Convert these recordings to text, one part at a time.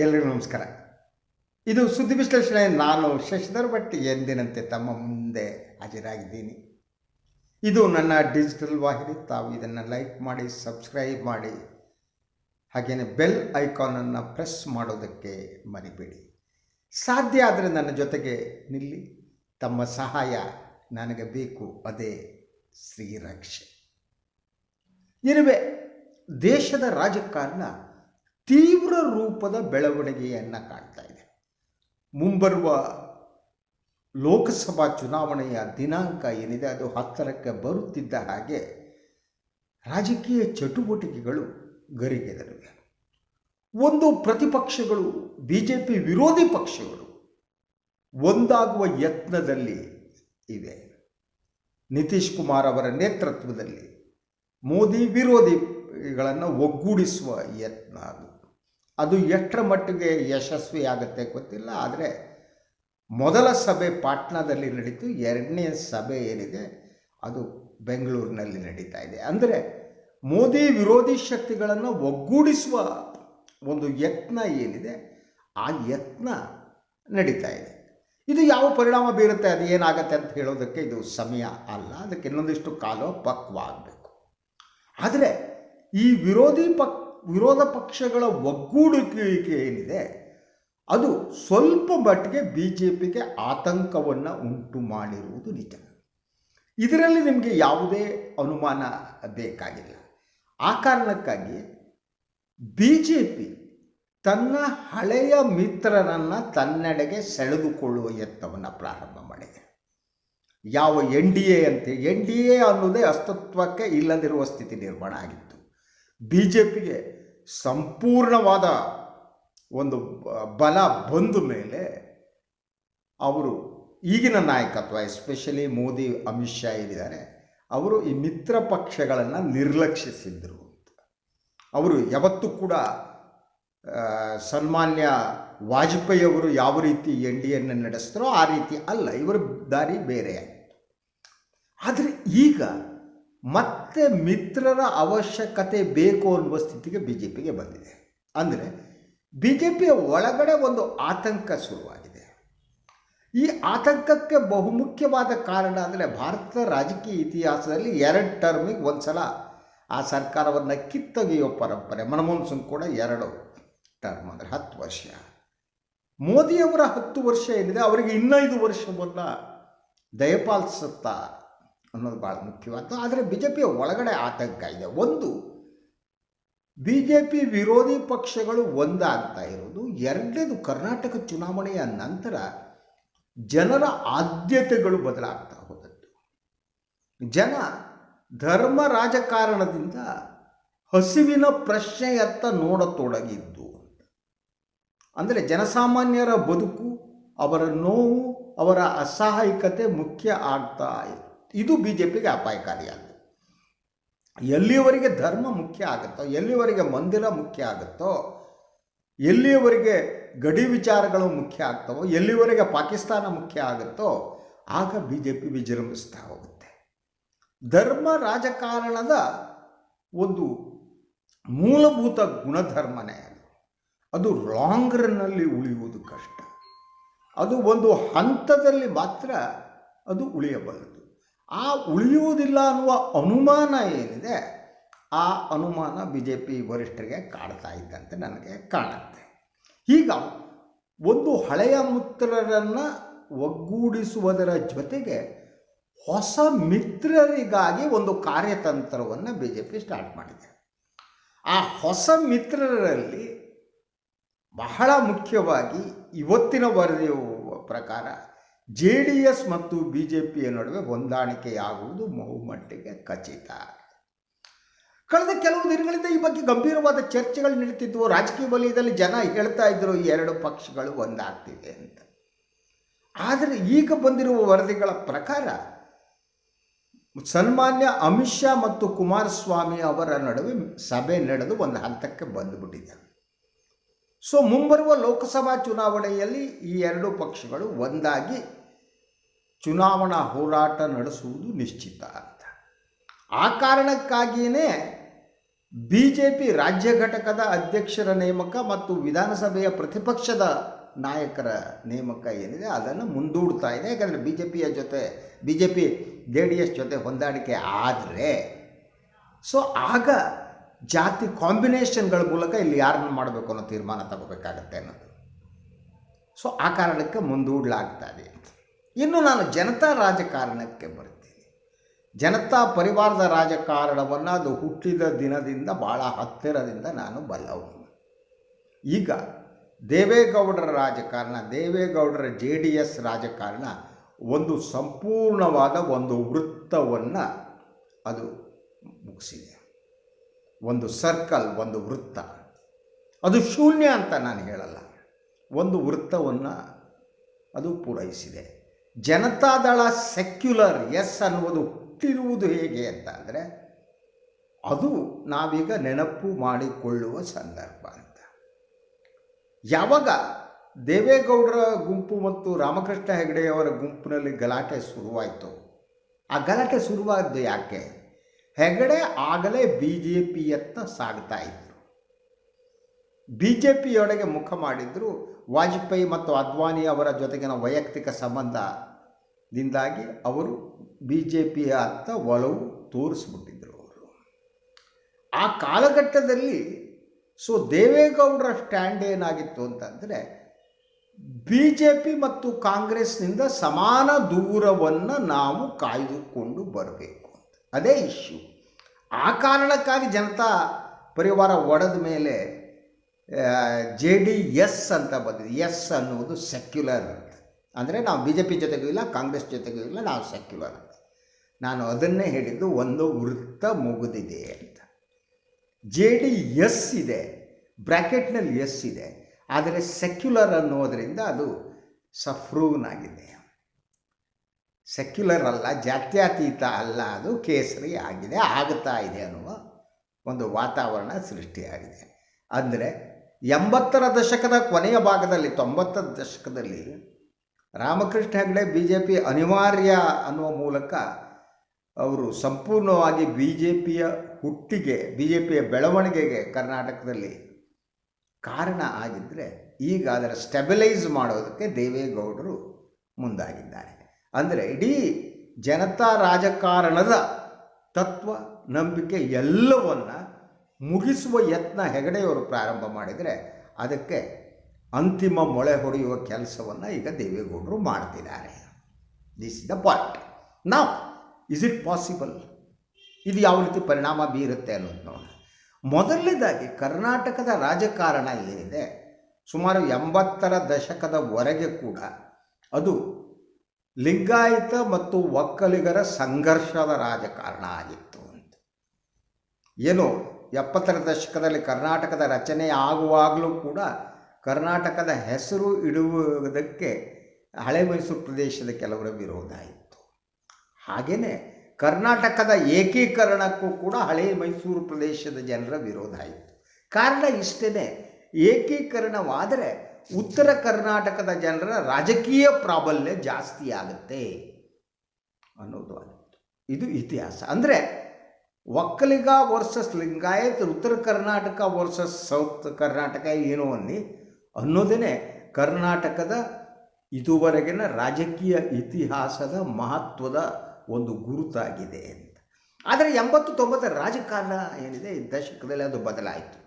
ಎಲ್ಲರಿಗೂ ನಮಸ್ಕಾರ. ಇದು ಸುದ್ದಿ ವಿಶ್ಲೇಷಣೆ. ನಾನು ಶಶಿಧರ್ ಭಟ್ ಎಂದಿನಂತೆ ತಮ್ಮ ಮುಂದೆ ಹಾಜರಾಗಿದ್ದೀನಿ. ಇದು ನನ್ನ ಡಿಜಿಟಲ್ ವಾಹಿನಿ. ತಾವು ಇದನ್ನು ಲೈಕ್ ಮಾಡಿ, ಸಬ್ಸ್ಕ್ರೈಬ್ ಮಾಡಿ, ಹಾಗೆಯೇ ಬೆಲ್ ಐಕಾನನ್ನು ಪ್ರೆಸ್ ಮಾಡೋದಕ್ಕೆ ಮರಿಬೇಡಿ. ಸಾಧ್ಯ ಆದರೆ ನನ್ನ ಜೊತೆಗೆ ನಿಲ್ಲಿ. ತಮ್ಮ ಸಹಾಯ ನನಗೆ ಬೇಕು, ಅದೇ ಶ್ರೀರಕ್ಷೆ. ಇರುವೆ ದೇಶದ ರಾಜಕಾರಣ ತೀವ್ರ ರೂಪದ ಬೆಳವಣಿಗೆಯನ್ನು ಕಾಣ್ತಾ ಇದೆ. ಮುಂಬರುವ ಲೋಕಸಭಾ ಚುನಾವಣೆಯ ದಿನಾಂಕ ಏನಿದೆ ಅದು 10ಕ್ಕೆ ಬರುತ್ತಿದ್ದ ಹಾಗೆ ರಾಜಕೀಯ ಚಟುವಟಿಕೆಗಳು ಗರಿಗೆದರಿವೆ. ಒಂದು ಪ್ರತಿಪಕ್ಷಗಳು, BJP ವಿರೋಧಿ ಪಕ್ಷಗಳು ಒಂದಾಗುವ ಯತ್ನದಲ್ಲಿ ಇವೆ. ನಿತೀಶ್ ಕುಮಾರ್ ಅವರ ನೇತೃತ್ವದಲ್ಲಿ ಮೋದಿ ವಿರೋಧಿಗಳನ್ನು ಒಗ್ಗೂಡಿಸುವ ಯತ್ನ ಅದು ಎಷ್ಟರ ಮಟ್ಟಿಗೆ ಯಶಸ್ವಿಯಾಗುತ್ತೆ ಗೊತ್ತಿಲ್ಲ. ಆದರೆ ಮೊದಲ ಸಭೆ ಪಾಟ್ನಾದಲ್ಲಿ ನಡೀತು, ಎರಡನೇ ಸಭೆ ಏನಿದೆ ಅದು ಬೆಂಗಳೂರಿನಲ್ಲಿ ನಡೀತಾ ಇದೆ. ಅಂದರೆ ಮೋದಿ ವಿರೋಧಿ ಶಕ್ತಿಗಳನ್ನು ಒಗ್ಗೂಡಿಸುವ ಒಂದು ಯತ್ನ ಏನಿದೆ ಆ ಯತ್ನ ನಡೀತಾ ಇದೆ. ಇದು ಯಾವ ಪರಿಣಾಮ ಬೀರುತ್ತೆ, ಅದು ಏನಾಗುತ್ತೆ ಅಂತ ಹೇಳೋದಕ್ಕೆ ಇದು ಸಮಯ ಅಲ್ಲ. ಅದಕ್ಕೆ ಇನ್ನೊಂದಿಷ್ಟು ಕಾಲ ಪಕ್ವ ಆಗಬೇಕು. ಆದರೆ ಈ ವಿರೋಧ ಪಕ್ಷಗಳ ಒಗ್ಗೂಡುವಿಕೆ ಏನಿದೆ ಅದು ಸ್ವಲ್ಪ ಮಟ್ಟಿಗೆ BJPಗೆ ಆತಂಕವನ್ನು ಉಂಟು ಮಾಡಿರುವುದು ನಿಜ. ಇದರಲ್ಲಿ ನಿಮಗೆ ಯಾವುದೇ ಅನುಮಾನ ಬೇಕಾಗಿಲ್ಲ. ಆ ಕಾರಣಕ್ಕಾಗಿ BJP ತನ್ನ ಹಳೆಯ ಮಿತ್ರರನ್ನು ತನ್ನೆಡೆಗೆ ಸೆಳೆದುಕೊಳ್ಳುವ ಯತ್ನವನ್ನು ಪ್ರಾರಂಭ ಮಾಡಿದೆ. ಯಾವ NDA ಅನ್ನೋದೇ ಅಸ್ತಿತ್ವಕ್ಕೆ ಇಲ್ಲದಿರುವ ಸ್ಥಿತಿ ನಿರ್ಮಾಣ ಆಗಿತ್ತು. BJPಗೆ ಸಂಪೂರ್ಣವಾದ ಒಂದು ಬಲ ಬಂದ ಮೇಲೆ ಅವರು ಈಗಿನ ನಾಯಕತ್ವ, ಎಸ್ಪೆಷಲಿ ಮೋದಿ, ಅಮಿತ್ ಶಾ ಏನಿದ್ದಾರೆ, ಅವರು ಈ ಮಿತ್ರ ಪಕ್ಷಗಳನ್ನು ನಿರ್ಲಕ್ಷಿಸಿದ್ರು. ಅವರು ಯಾವತ್ತೂ ಕೂಡ ಸನ್ಮಾನ್ಯ ವಾಜಪೇಯಿ ಅವರು ಯಾವ ರೀತಿ NDAಯನ್ನು ನಡೆಸಿದ್ರೋ ಆ ರೀತಿ ಅಲ್ಲ, ಇವರ ದಾರಿ ಬೇರೆ ಆಯಿತು. ಆದರೆ ಈಗ ಮತ್ತೆ ಮಿತ್ರರ ಅವಶ್ಯಕತೆ ಬೇಕು ಅನ್ನುವ ಸ್ಥಿತಿಗೆ BJPಗೆ ಬಂದಿದೆ. ಅಂದರೆ BJPಯ ಒಳಗಡೆ ಒಂದು ಆತಂಕ ಶುರುವಾಗಿದೆ. ಈ ಆತಂಕಕ್ಕೆ ಬಹುಮುಖ್ಯವಾದ ಕಾರಣ ಅಂದರೆ ಭಾರತದ ರಾಜಕೀಯ ಇತಿಹಾಸದಲ್ಲಿ 2 ಟರ್ಮಿಗೆ ಒಂದು ಸಲ ಆ ಸರ್ಕಾರವನ್ನು ಕಿತ್ತೊಗೆಯುವ ಪರಂಪರೆ. ಮನಮೋಹನ್ ಸಿಂಗ್ ಕೂಡ 2 ಟರ್ಮ್ ಅಂದರೆ 10 ವರ್ಷ. ಮೋದಿಯವರ 10 ವರ್ಷ ಏನಿದೆ ಅವರಿಗೆ ಇನ್ನೂ 5 ವರ್ಷವನ್ನು ದಯಪಾಲಿಸುತ್ತಾ ಅನ್ನೋದು ಭಾಳ ಮುಖ್ಯವಾದ. ಆದರೆ BJPಯ ಒಳಗಡೆ ಆತಂಕ ಇದೆ. ಒಂದು, BJP ವಿರೋಧಿ ಪಕ್ಷಗಳು ಒಂದಾಗ್ತಾ ಇರೋದು. ಎರಡನೇದು, ಕರ್ನಾಟಕ ಚುನಾವಣೆಯ ನಂತರ ಜನರ ಆದ್ಯತೆಗಳು ಬದಲಾಗ್ತಾ ಹೋದದ್ದು. ಜನ ಧರ್ಮ ರಾಜಕಾರಣದಿಂದ ಹಸಿವಿನ ಪ್ರಶ್ನೆಯತ್ತ ನೋಡತೊಡಗಿದ್ದು. ಅಂದರೆ ಜನಸಾಮಾನ್ಯರ ಬದುಕು, ಅವರ ನೋವು, ಅವರ ಅಸಹಾಯಕತೆ ಮುಖ್ಯ ಆಗ್ತಾ ಇತ್ತು. ಇದು BJPಗೆ ಅಪಾಯಕಾರಿಯಾಗಿದೆ. ಎಲ್ಲಿಯವರೆಗೆ ಧರ್ಮ ಮುಖ್ಯ ಆಗುತ್ತೋ, ಎಲ್ಲಿಯವರೆಗೆ ಮಂದಿರ ಮುಖ್ಯ ಆಗುತ್ತೋ, ಎಲ್ಲಿಯವರೆಗೆ ಗಡಿ ವಿಚಾರಗಳು ಮುಖ್ಯ ಆಗ್ತವೋ, ಎಲ್ಲಿವರೆಗೆ ಪಾಕಿಸ್ತಾನ ಮುಖ್ಯ ಆಗುತ್ತೋ ಆಗ BJP ವಿಜೃಂಭಿಸ್ತಾ ಹೋಗುತ್ತೆ. ಧರ್ಮ ರಾಜಕಾರಣದ ಒಂದು ಮೂಲಭೂತ ಗುಣಧರ್ಮನೇ ಅದು ಲಾಂಗ್ ರನ್ನಲ್ಲಿ ಉಳಿಯುವುದು ಕಷ್ಟ. ಅದು ಒಂದು ಹಂತದಲ್ಲಿ ಮಾತ್ರ ಅದು ಉಳಿಯಬಲ್ಲದು. ಆ ಉಳಿಯುವುದಿಲ್ಲ ಅನ್ನುವ ಅನುಮಾನ ಏನಿದೆ ಆ ಅನುಮಾನ BJP ವರಿಷ್ಠರಿಗೆ ಕಾಡ್ತಾ ಇದ್ದಂತೆ ನನಗೆ ಕಾಣುತ್ತೆ. ಈಗ ಒಂದು ಹಳೆಯ ಮಿತ್ರರನ್ನು ಒಗ್ಗೂಡಿಸುವುದರ ಜೊತೆಗೆ ಹೊಸ ಮಿತ್ರರಿಗಾಗಿ ಒಂದು ಕಾರ್ಯತಂತ್ರವನ್ನು BJP ಸ್ಟಾರ್ಟ್ ಮಾಡಿದೆ. ಆ ಹೊಸ ಮಿತ್ರರಲ್ಲಿ ಬಹಳ ಮುಖ್ಯವಾಗಿ ಇವತ್ತಿನ ವರದಿಯ ಪ್ರಕಾರ JDS ಮತ್ತು BJPಯ ನಡುವೆ ಹೊಂದಾಣಿಕೆಯಾಗುವುದು ಬಹುಮಟ್ಟಿಗೆ ಖಚಿತ. ಕಳೆದ ಕೆಲವು ದಿನಗಳಿಂದ ಈ ಬಗ್ಗೆ ಗಂಭೀರವಾದ ಚರ್ಚೆಗಳು ನಡೀತಿದ್ವು. ರಾಜಕೀಯ ವಲಯದಲ್ಲಿ ಜನ ಹೇಳ್ತಾ ಇದ್ದರು ಈ 2 ಪಕ್ಷಗಳು ಒಂದಾಗ್ತಿದೆ ಅಂತ. ಆದರೆ ಈಗ ಬಂದಿರುವ ವರದಿಗಳ ಪ್ರಕಾರ ಸನ್ಮಾನ್ಯ ಅಮಿತ್ ಶಾ ಮತ್ತು ಕುಮಾರಸ್ವಾಮಿ ಅವರ ನಡುವೆ ಸಭೆ ನಡೆದು ಒಂದು ಹಂತಕ್ಕೆ ಬಂದುಬಿಟ್ಟಿದೆ. ಸೊ ಮುಂಬರುವ ಲೋಕಸಭಾ ಚುನಾವಣೆಯಲ್ಲಿ ಈ 2 ಪಕ್ಷಗಳು ಒಂದಾಗಿ ಚುನಾವಣಾ ಹೋರಾಟ ನಡೆಸುವುದು ನಿಶ್ಚಿತ ಅಂತ. ಆ ಕಾರಣಕ್ಕಾಗಿಯೇ BJP ರಾಜ್ಯ ಘಟಕದ ಅಧ್ಯಕ್ಷರ ನೇಮಕ ಮತ್ತು ವಿಧಾನಸಭೆಯ ಪ್ರತಿಪಕ್ಷದ ನಾಯಕರ ನೇಮಕ ಏನಿದೆ ಅದನ್ನು ಮುಂದೂಡ್ತಾ ಇದೆ. ಯಾಕಂದರೆ BJP JDS ಜೊತೆ ಹೊಂದಾಣಿಕೆ ಆದರೆ ಆಗ ಜಾತಿ ಕಾಂಬಿನೇಷನ್ಗಳ ಮೂಲಕ ಇಲ್ಲಿ ಯಾರನ್ನು ಮಾಡಬೇಕು ಅನ್ನೋ ತೀರ್ಮಾನ ತಗೋಬೇಕಾಗತ್ತೆ ಅನ್ನೋದು. ಆ ಕಾರಣಕ್ಕೆ ಮುಂದೂಡಲಾಗ್ತಾ ಇದೆ. ಇನ್ನು ನಾನು ಜನತಾ ರಾಜಕಾರಣಕ್ಕೆ ಬರ್ತೀನಿ. ಜನತಾ ಪರಿವಾರದ ರಾಜಕಾರಣವನ್ನು ಅದು ಹುಟ್ಟಿದ ದಿನದಿಂದ ಭಾಳ ಹತ್ತಿರದಿಂದ ನಾನು ಬಲ್ಲವನು. ಈಗ ದೇವೇಗೌಡರ ರಾಜಕಾರಣ, ದೇವೇಗೌಡರ JDS ರಾಜಕಾರಣ ಒಂದು ಸಂಪೂರ್ಣವಾದ ಒಂದು ವೃತ್ತವನ್ನು ಅದು ಮುಗಿಸಿದೆ. ಒಂದು ಸರ್ಕಲ್, ಒಂದು ವೃತ್ತ. ಅದು ಶೂನ್ಯ ಅಂತ ನಾನು ಹೇಳಲ್ಲ, ಒಂದು ವೃತ್ತವನ್ನು ಅದು ಪೂರೈಸಿದೆ. ಜನತಾದಳ ಸೆಕ್ಯುಲರ್ ಅನ್ನುವುದು ಹುಟ್ಟಿರುವುದು ಹೇಗೆ ಅಂತ ಅಂದರೆ ಅದು ನಾವೀಗ ನೆನಪು ಮಾಡಿಕೊಳ್ಳುವ ಸಂದರ್ಭ ಅಂತ. ಯಾವಾಗ ದೇವೇಗೌಡರ ಗುಂಪು ಮತ್ತು ರಾಮಕೃಷ್ಣ ಹೆಗಡೆಯವರ ಗುಂಪಿನಲ್ಲಿ ಗಲಾಟೆ ಶುರುವಾಯಿತು, ಆ ಗಲಾಟೆ ಶುರುವಾದ್ದು ಯಾಕೆ? ಹೆಗಡೆ ಆಗಲೇ BJPಯತ್ತ ಸಾಗ್ತಾ ಇದ್ದರು, BJPಯೊಳಗೆ ಮುಖ ಮಾಡಿದ್ರು. ವಾಜಪೇಯಿ ಮತ್ತು ಅದ್ವಾನಿ ಅವರ ಜೊತೆಗಿನ ವೈಯಕ್ತಿಕ ಸಂಬಂಧದಿಂದಾಗಿ ಅವರು BJPಯ ಅತ್ತ ಒಲವು ತೋರಿಸ್ಬಿಟ್ಟಿದ್ರು ಅವರು. ಆ ಕಾಲಘಟ್ಟದಲ್ಲಿ ದೇವೇಗೌಡರ ಸ್ಟ್ಯಾಂಡ್ ಏನಾಗಿತ್ತು ಅಂತಂದರೆ BJP ಮತ್ತು ಕಾಂಗ್ರೆಸ್ನಿಂದ ಸಮಾನ ದೂರವನ್ನು ನಾವು ಕಾಯ್ದುಕೊಂಡು ಬರಬೇಕು ಅಂತ, ಅದೇ ಇಶ್ಯೂ. ಆ ಕಾರಣಕ್ಕಾಗಿ ಜನತಾ ಪರಿವಾರ ಒಡೆದ ಮೇಲೆ JDS ಅಂತ ಬಂದಿದೆ. ಅನ್ನುವುದು ಸೆಕ್ಯುಲರ್ ಅಂತ, ಅಂದರೆ ನಾವು BJP ಜೊತೆಗೂ ಇಲ್ಲ, ಕಾಂಗ್ರೆಸ್ ಜೊತೆಗೂ ಇಲ್ಲ, ನಾವು ಸೆಕ್ಯುಲರ್ ಅಂತ. ನಾನು ಅದನ್ನೇ ಹೇಳಿದ್ದು, ಒಂದು ವೃತ್ತ ಮುಗಿದಿದೆ ಅಂತ. JDS ಇದೆ, ಬ್ರ್ಯಾಕೆಟ್ನಲ್ಲಿ ಇದೆ, ಆದರೆ ಸೆಕ್ಯುಲರ್ ಅನ್ನೋದರಿಂದ ಅದು ಸಫ್ರೂನಾಗಿದೆ. ಸೆಕ್ಯುಲರ್ ಅಲ್ಲ, ಜಾತ್ಯತೀತ ಅಲ್ಲ, ಅದು ಕೇಸರಿ ಆಗಿದೆ, ಆಗುತ್ತಾ ಇದೆ ಅನ್ನುವ ಒಂದು ವಾತಾವರಣ ಸೃಷ್ಟಿಯಾಗಿದೆ. ಅಂದರೆ 80ರ ದಶಕದ ಕೊನೆಯ ಭಾಗದಲ್ಲಿ, 90ರ ದಶಕದಲ್ಲಿ ರಾಮಕೃಷ್ಣ ಹೆಗಡೆ BJP ಅನಿವಾರ್ಯ ಅನ್ನುವ ಮೂಲಕ ಅವರು ಸಂಪೂರ್ಣವಾಗಿ BJPಯ ಹುಟ್ಟಿಗೆ, BJPಯ ಬೆಳವಣಿಗೆಗೆ ಕರ್ನಾಟಕದಲ್ಲಿ ಕಾರಣ ಆಗಿದ್ದರೆ, ಈಗ ಅದರ ಸ್ಟೆಬಿಲೈಸ್ ಮಾಡೋದಕ್ಕೆ ದೇವೇಗೌಡರು ಮುಂದಾಗಿದ್ದಾರೆ. ಅಂದರೆ ಇಡೀ ಜನತಾ ರಾಜಕಾರಣದ ತತ್ವ, ನಂಬಿಕೆ ಎಲ್ಲವನ್ನು ಮುಗಿಸುವ ಯತ್ನ ಹೆಗಡೆಯವರು ಪ್ರಾರಂಭ ಮಾಡಿದರೆ ಅದಕ್ಕೆ ಅಂತಿಮ ಮೊಳೆ ಹೊಡೆಯುವ ಕೆಲಸವನ್ನು ಈಗ ದೇವೇಗೌಡರು ಮಾಡ್ತಿದ್ದಾರೆ. This is the point. ನಾವು ಇಸ್ ಇಟ್ ಪಾಸಿಬಲ್? ಇದು ಯಾವ ರೀತಿ ಪರಿಣಾಮ ಬೀರುತ್ತೆ ಅನ್ನೋದು ನೋಡೋಣ. ಮೊದಲನೇದಾಗಿ ಕರ್ನಾಟಕದ ರಾಜಕಾರಣ ಏನಿದೆ, ಸುಮಾರು 80ರ ದಶಕದವರೆಗೆ ಕೂಡ ಅದು ಲಿಂಗಾಯತ ಮತ್ತು ಒಕ್ಕಲಿಗರ ಸಂಘರ್ಷದ ರಾಜಕಾರಣ ಆಗಿತ್ತು ಅಂತ. ಏನು 70ರ ದಶಕದಲ್ಲಿ ಕರ್ನಾಟಕದ ರಚನೆ ಆಗುವಾಗಲೂ ಕೂಡ ಕರ್ನಾಟಕದ ಹೆಸರು ಇಡುವುದಕ್ಕೆ ಹಳೆ ಮೈಸೂರು ಪ್ರದೇಶದ ಕೆಲವರ ವಿರೋಧ ಇತ್ತು. ಹಾಗೆಯೇ ಕರ್ನಾಟಕದ ಏಕೀಕರಣಕ್ಕೂ ಕೂಡ ಹಳೆ ಮೈಸೂರು ಪ್ರದೇಶದ ಜನರ ವಿರೋಧ ಇತ್ತು. ಕಾರಣ ಇಷ್ಟೇ, ಏಕೀಕರಣವಾದರೆ ಉತ್ತರ ಕರ್ನಾಟಕದ ಜನರ ರಾಜಕೀಯ ಪ್ರಾಬಲ್ಯ ಜಾಸ್ತಿ ಆಗುತ್ತೆ ಅನ್ನೋದು ಆಗಿತ್ತು. ಇದು ಇತಿಹಾಸ. ಅಂದರೆ ಒಕ್ಕಲಿಗ ವರ್ಸಸ್ ಲಿಂಗಾಯತ್, ಉತ್ತರ ಕರ್ನಾಟಕ ವರ್ಸಸ್ ಸೌತ್ ಕರ್ನಾಟಕ ಏನೋ ಅನ್ನೋದೇ ಕರ್ನಾಟಕದ ಇದುವರೆಗಿನ ರಾಜಕೀಯ ಇತಿಹಾಸದ ಮಹತ್ವದ ಒಂದು ಗುರುತಾಗಿದೆ ಅಂತ. ಆದರೆ 80-90ರ ರಾಜಕಾರಣ ಏನಿದೆ ಈ ದಶಕದಲ್ಲಿ ಅದು ಬದಲಾಯಿತು.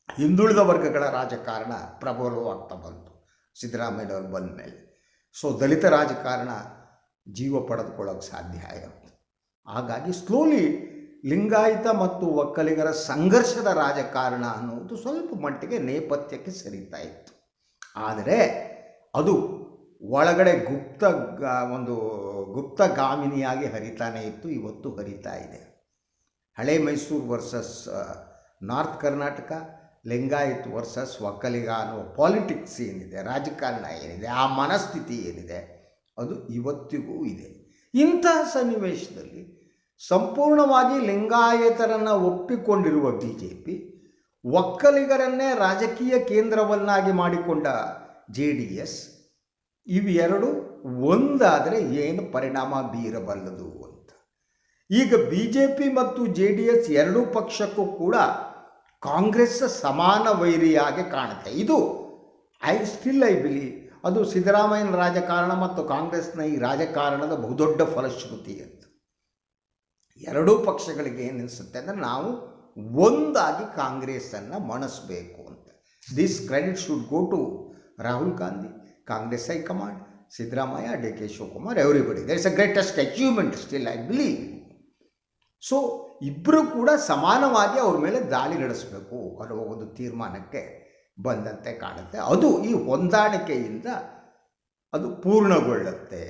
ಹಿಂದುಳಿದ ವರ್ಗಗಳ ರಾಜಕಾರಣ ಪ್ರಬಲವಾಗ್ತಾ ಬಂತು ಸಿದ್ದರಾಮಯ್ಯನವರು ಬಂದ ಮೇಲೆ. ದಲಿತ ರಾಜಕಾರಣ ಜೀವ ಪಡೆದುಕೊಳ್ಳೋಕೆ ಸಾಧ್ಯ ಆಯಿತು. ಹಾಗಾಗಿ ಸ್ಲೋಲಿ ಲಿಂಗಾಯತ ಮತ್ತು ಒಕ್ಕಲಿಗರ ಸಂಘರ್ಷದ ರಾಜಕಾರಣ ಅನ್ನುವುದು ಸ್ವಲ್ಪ ಮಟ್ಟಿಗೆ ನೇಪಥ್ಯಕ್ಕೆ ಸರಿತಾ ಇತ್ತು. ಆದರೆ ಅದು ಒಳಗಡೆ ಒಂದು ಗುಪ್ತಗಾಮಿನಿಯಾಗಿ ಹರಿತಾನೇ ಇತ್ತು, ಇವತ್ತು ಹರಿತಾ ಇದೆ. ಹಳೆ Mysuru versus north Karnataka, Lingayat versus Vokkaliga ಅನ್ನುವ ಪಾಲಿಟಿಕ್ಸ್ ಏನಿದೆ, ರಾಜಕಾರಣ ಏನಿದೆ, ಆ ಮನಸ್ಥಿತಿ ಏನಿದೆ, ಅದು ಇವತ್ತಿಗೂ ಇದೆ. ಇಂತಹ ಸನ್ನಿವೇಶದಲ್ಲಿ ಸಂಪೂರ್ಣವಾಗಿ ಲಿಂಗಾಯತರನ್ನು ಒಪ್ಪಿಕೊಂಡಿರುವ BJP, ಒಕ್ಕಲಿಗರನ್ನೇ ರಾಜಕೀಯ ಕೇಂದ್ರವನ್ನಾಗಿ ಮಾಡಿಕೊಂಡ JDS, ಇವೆರಡು ಒಂದಾದರೆ ಏನು ಪರಿಣಾಮ ಬೀರಬಲ್ಲದು ಅಂತ. ಈಗ BJP ಮತ್ತು JDS ಎರಡೂ ಪಕ್ಷಕ್ಕೂ ಕೂಡ ಕಾಂಗ್ರೆಸ್ ಸಮಾನ ವೈರಿಯಾಗಿ ಕಾಣುತ್ತೆ. ಇದು ಐ ಬಿಲೀವ್ ಅದು ಸಿದ್ದರಾಮಯ್ಯನ ರಾಜಕಾರಣ ಮತ್ತು ಕಾಂಗ್ರೆಸ್ನ ಈ ರಾಜಕಾರಣದ ಬಹುದೊಡ್ಡ ಫಲಶ್ರುತಿ ಅಂತ. ಎರಡೂ ಪಕ್ಷಗಳಿಗೆ ಏನಿಸುತ್ತೆ ಅಂದರೆ ನಾವು ಒಂದಾಗಿ ಕಾಂಗ್ರೆಸ್ಸನ್ನು ಮಣಿಸಬೇಕು ಅಂತ. This credit should go to Rahul Gandhi, Congress high command, Siddaramaiah, DK Shivakumar, everybody. There is a greatest achievement still I believe. So ಇಬ್ಬರು ಕೂಡ ಸಮಾನವಾಗಿ ಅವ್ರ ಮೇಲೆ ದಾಳಿ ನಡೆಸಬೇಕು ಅನ್ನೋ ಒಂದು ತೀರ್ಮಾನಕ್ಕೆ ಬಂದಂತೆ ಕಾಣುತ್ತೆ. ಅದು ಈ ಹೊಂದಾಣಿಕೆಯಿಂದ ಅದು ಪೂರ್ಣಗೊಳ್ಳುತ್ತೆ.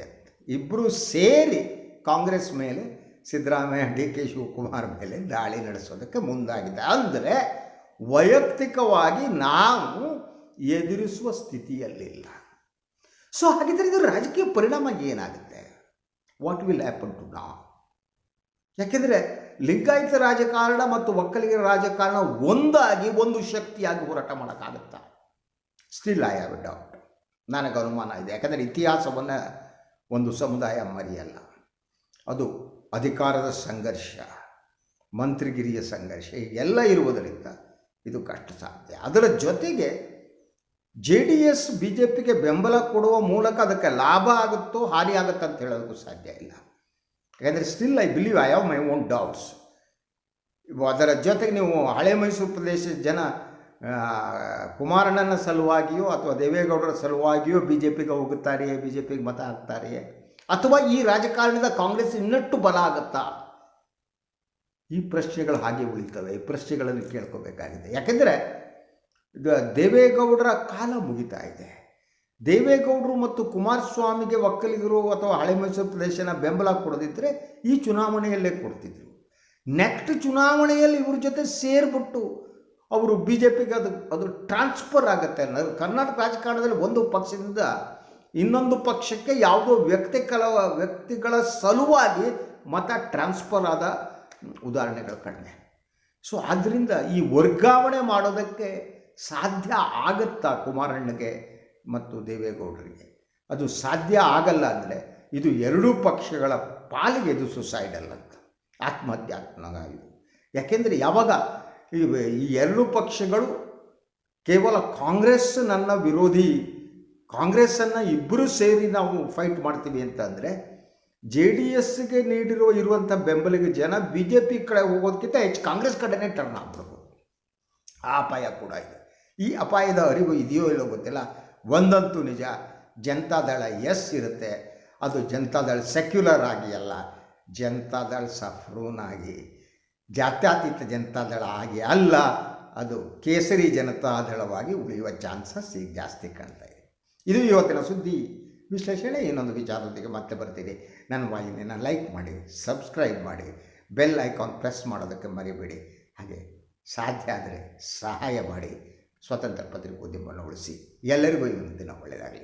ಇಬ್ಬರು ಸೇರಿ ಕಾಂಗ್ರೆಸ್ ಮೇಲೆ, ಸಿದ್ದರಾಮಯ್ಯ, DK ಶಿವಕುಮಾರ್ ಮೇಲೆ ದಾಳಿ ನಡೆಸೋದಕ್ಕೆ ಮುಂದಾಗಿದೆ. ಅಂದರೆ ವೈಯಕ್ತಿಕವಾಗಿ ನಾವು ಎದುರಿಸುವ ಸ್ಥಿತಿಯಲ್ಲಿಲ್ಲ. ಸೊ ಹಾಗಿದ್ದರೆ ಇದು ರಾಜಕೀಯ ಪರಿಣಾಮ ಏನಾಗುತ್ತೆ? ವಾಟ್ ವಿಲ್ ಹ್ಯಾಪನ್ ಟು ನಾವ್? ಯಾಕೆಂದರೆ ಲಿಂಗಾಯತ ರಾಜಕಾರಣ ಮತ್ತು ಒಕ್ಕಲಿಗರ ರಾಜಕಾರಣ ಒಂದಾಗಿ ಒಂದು ಶಕ್ತಿಯಾಗಿ ಹೋರಾಟ ಮಾಡೋಕ್ಕಾಗುತ್ತಾ? Still I have A doubt. ನನಗೆ ಅನುಮಾನ ಇದೆ. ಯಾಕಂದರೆ ಇತಿಹಾಸವನ್ನು ಒಂದು ಸಮುದಾಯ ಮರೆಯಲ್ಲ. ಅದು ಅಧಿಕಾರದ ಸಂಘರ್ಷ, ಮಂತ್ರಿಗಿರಿಯ ಸಂಘರ್ಷ ಎಲ್ಲ ಇರುವುದರಿಂದ ಇದು ಕಷ್ಟ ಸಾಧ್ಯ. ಅದರ ಜೊತೆಗೆ JDS BJPಗೆ ಬೆಂಬಲ ಕೊಡುವ ಮೂಲಕ ಅದಕ್ಕೆ ಲಾಭ ಆಗುತ್ತೋ ಹಾನಿ ಆಗುತ್ತೋ ಅಂತ ಹೇಳೋದಕ್ಕೂ ಸಾಧ್ಯ ಇಲ್ಲ. ಯಾಕಂದರೆ still I believe I have my own doubts. ಅದರ ಜೊತೆಗೆ ನೀವು ಹಳೆ ಮೈಸೂರು ಪ್ರದೇಶದ ಜನ ಕುಮಾರಣ್ಣನ ಸಲುವಾಗಿಯೋ ಅಥವಾ ದೇವೇಗೌಡರ ಸಲುವಾಗಿಯೋ BJPಗೆ ಹೋಗುತ್ತಾರೆಯೇ, BJPಗೆ ಮತ ಹಾಕ್ತಾರೆಯೇ, ಅಥವಾ ಈ ರಾಜಕಾರಣದ ಕಾಂಗ್ರೆಸ್ ಇನ್ನಷ್ಟು ಬಲ ಆಗುತ್ತಾ? ಈ ಪ್ರಶ್ನೆಗಳು ಹಾಗೆ ಉಳಿತವೆ. ಈ ಪ್ರಶ್ನೆಗಳನ್ನು ಕೇಳ್ಕೋಬೇಕಾಗಿದೆ. ಯಾಕೆಂದರೆ ದೇವೇಗೌಡರ ಕಾಲ ಮುಗಿತಾ ಇದೆ. ದೇವೇಗೌಡರು ಮತ್ತು ಕುಮಾರಸ್ವಾಮಿಗೆ ಒಕ್ಕಲಿಗರು ಅಥವಾ ಹಳೆ ಮೈಸೂರು ಪ್ರದೇಶನ ಬೆಂಬಲ ಕೊಡದಿದ್ದರೆ ಈ ಚುನಾವಣೆಯಲ್ಲೇ ಕೊಡ್ತಿದ್ರು. ನೆಕ್ಸ್ಟ್ ಚುನಾವಣೆಯಲ್ಲಿ ಇವ್ರ ಜೊತೆ ಸೇರಿಬಿಟ್ಟು ಅವರು BJPಗೆ ಅದು ಟ್ರಾನ್ಸ್ಫರ್ ಆಗುತ್ತೆ. ಕರ್ನಾಟಕ ರಾಜಕಾರಣದಲ್ಲಿ ಒಂದು ಪಕ್ಷದಿಂದ ಇನ್ನೊಂದು ಪಕ್ಷಕ್ಕೆ ಯಾವುದೋ ವ್ಯಕ್ತಿಗಳ ಸಲುವಾಗಿ ಮತ ಟ್ರಾನ್ಸ್ಫರ್ ಆದ ಉದಾಹರಣೆಗಳು ಕಡಿಮೆ. ಸೊ ಆದ್ದರಿಂದ ಈ ವರ್ಗಾವಣೆ ಮಾಡೋದಕ್ಕೆ ಸಾಧ್ಯ ಆಗುತ್ತಾ ಕುಮಾರಣ್ಣಗೆ ಮತ್ತು ದೇವೇಗೌಡರಿಗೆ? ಅದು ಸಾಧ್ಯ ಆಗಲ್ಲ. ಅಂದರೆ ಇದು ಎರಡೂ ಪಕ್ಷಗಳ ಪಾಲಿಗೆ ಇದು ಸುಸೈಡಲ್ ಅಂತ, ಆತ್ಮಹತ್ಯಾತ್ಮಕ. ಯಾಕೆಂದರೆ ಯಾವಾಗ ಈ ಎರಡೂ ಪಕ್ಷಗಳು ಕೇವಲ ಕಾಂಗ್ರೆಸ್ ನನ್ನ ವಿರೋಧಿ, ಕಾಂಗ್ರೆಸ್ಸನ್ನು ಇಬ್ಬರು ಸೇರಿ ನಾವು ಫೈಟ್ ಮಾಡ್ತೀವಿ ಅಂತಂದರೆ JDSಗೆ ಇರುವಂಥ ಬೆಂಬಲಿಗೆ ಜನ BJP ಕಡೆ ಹೋಗೋದಕ್ಕಿಂತ ಹೆಚ್ಚು ಕಾಂಗ್ರೆಸ್ ಕಡೆನೇ ಟರ್ನ್ ಆಗ್ಬಿಡ್ಬೋದು. ಆ ಅಪಾಯ ಕೂಡ ಇದೆ. ಈ ಅಪಾಯದ ಅರಿವು ಇದೆಯೋ ಇಲ್ಲೋ ಗೊತ್ತಿಲ್ಲ. ಒಂದಂತೂ ನಿಜ, ಜನತಾದಳ ಇರುತ್ತೆ. ಅದು ಜನತಾದಳ ಸೆಕ್ಯುಲರ್ ಆಗಿ ಅಲ್ಲ, ಜನತಾದಳ ಸಫ್ರೂನ್ ಆಗಿ, ಜಾತ್ಯತೀತ ಜನತಾದಳ ಆಗಿ ಅಲ್ಲ, ಅದು ಕೇಸರಿ ಜನತಾದಳವಾಗಿ ಉಳಿಯುವ ಚಾನ್ಸಸ್ ಈಗ ಜಾಸ್ತಿ ಕಾಣ್ತಾ ಇದೆ. ಇದು ಇವತ್ತಿನ ಸುದ್ದಿ ವಿಶ್ಲೇಷಣೆ. ಇನ್ನೊಂದು ವಿಚಾರದೊಂದಿಗೆ ಮತ್ತೆ ಬರ್ತೀನಿ. ನನ್ನ ವಾಹಿನಿಯನ್ನು ಲೈಕ್ ಮಾಡಿ, ಸಬ್ಸ್ಕ್ರೈಬ್ ಮಾಡಿ, ಬೆಲ್ ಐಕಾನ್ ಪ್ರೆಸ್ ಮಾಡೋದಕ್ಕೆ ಮರಿಬೇಡಿ. ಹಾಗೆ ಸಾಧ್ಯ ಆದರೆ ಸಹಾಯ ಮಾಡಿ ಸ್ವತಂತ್ರ ಪತ್ರಿಕೋದ್ಯಮವನ್ನು ಉಳಿಸಿ. ಎಲ್ಲರಿಗೂ ಈ ಒಂದು ದಿನ ಒಳ್ಳೆಯದಾಗಲಿ.